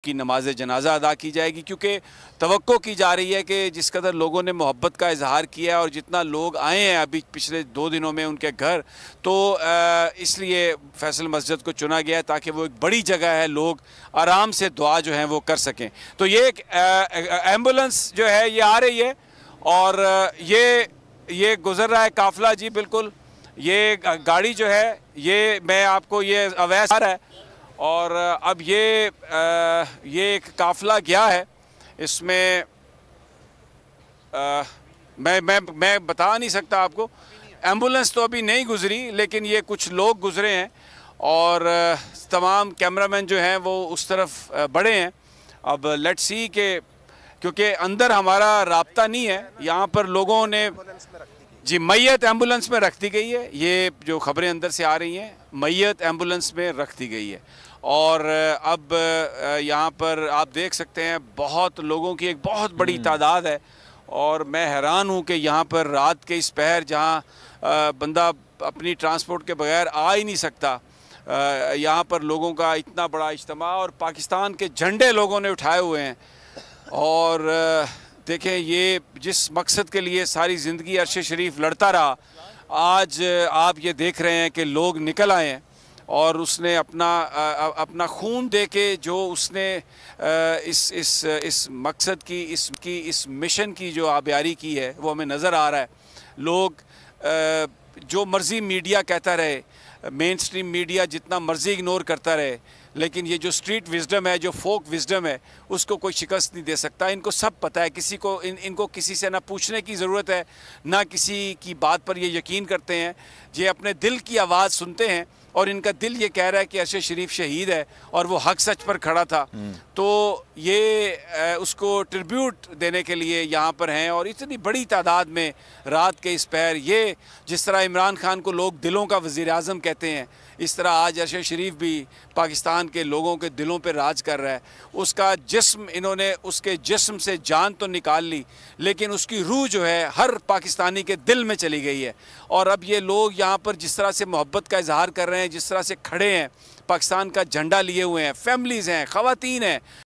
की नमाज जनाजा अदा की जाएगी, क्योंकि तवक्को की जा रही है कि जिस कदर लोगों ने मोहब्बत का इजहार किया और जितना लोग आए हैं अभी पिछले 2 दिनों में उनके घर, तो इसलिए फैसल मस्जिद को चुना गया है ताकि वो एक बड़ी जगह है, लोग आराम से दुआ जो है वो कर सकें। तो ये एक एम्बुलेंस जो है ये आ रही है और ये गुजर रहा है काफ़िला जी। बिल्कुल ये गाड़ी जो है ये मैं आपको ये अवैध आ रहा है और अब ये एक काफ़िला गया है। इसमें मैं बता नहीं सकता आपको, एम्बुलेंस तो अभी नहीं गुजरी, लेकिन ये कुछ लोग गुजरे हैं और तमाम कैमरामैन जो हैं वो उस तरफ बढ़े हैं। अब लेट्स सी के, क्योंकि अंदर हमारा राब्ता नहीं है, यहाँ पर लोगों ने जी मैयत एम्बुलेंस में रख दी गई है। ये जो खबरें अंदर से आ रही हैं, मैयत एम्बुलेंस में रख दी गई है और अब यहाँ पर आप देख सकते हैं बहुत लोगों की एक बहुत बड़ी तादाद है और मैं हैरान हूँ कि यहाँ पर रात के इस पहर जहाँ बंदा अपनी ट्रांसपोर्ट के बगैर आ ही नहीं सकता, यहाँ पर लोगों का इतना बड़ा इज्तिमा और पाकिस्तान के झंडे लोगों ने उठाए हुए हैं। और देखें, ये जिस मकसद के लिए सारी ज़िंदगी अरशद शरीफ लड़ता रहा, आज आप ये देख रहे हैं कि लोग निकल आए हैं और उसने अपना खून दे के जो उसने इस मकसद की इस मिशन की जो आबियारी की है वो हमें नज़र आ रहा है। लोग जो मर्ज़ी मीडिया कहता रहे, मेन स्ट्रीम मीडिया जितना मर्ज़ी इग्नोर करता रहे, लेकिन ये जो स्ट्रीट विजडम है, जो फोक विजडम है, उसको कोई शिकस्त नहीं दे सकता। इनको सब पता है, किसी को इनको किसी से ना पूछने की ज़रूरत है, ना किसी की बात पर ये यकीन करते हैं। ये अपने दिल की आवाज़ सुनते हैं और इनका दिल ये कह रहा है कि अरशद शरीफ शहीद है और वो हक सच पर खड़ा था, तो ये उसको ट्रिब्यूट देने के लिए यहाँ पर हैं। और इतनी बड़ी तादाद में रात के इस पहर, ये जिस तरह इमरान खान को लोग दिलों का वज़ीर आज़म कहते हैं, इस तरह आज अरशद शरीफ भी पाकिस्तान के लोगों के दिलों पे राज कर रहा है। उसका जिस्म, इन्होंने उसके जिस्म से जान तो निकाल ली, लेकिन उसकी रूह जो है हर पाकिस्तानी के दिल में चली गई है। और अब ये लोग यहाँ पर जिस तरह से मोहब्बत का इजहार कर रहे हैं, जिस तरह से खड़े हैं, पाकिस्तान का झंडा लिए हुए हैं, फैमिलीज़ हैं, ख़वातीन हैं,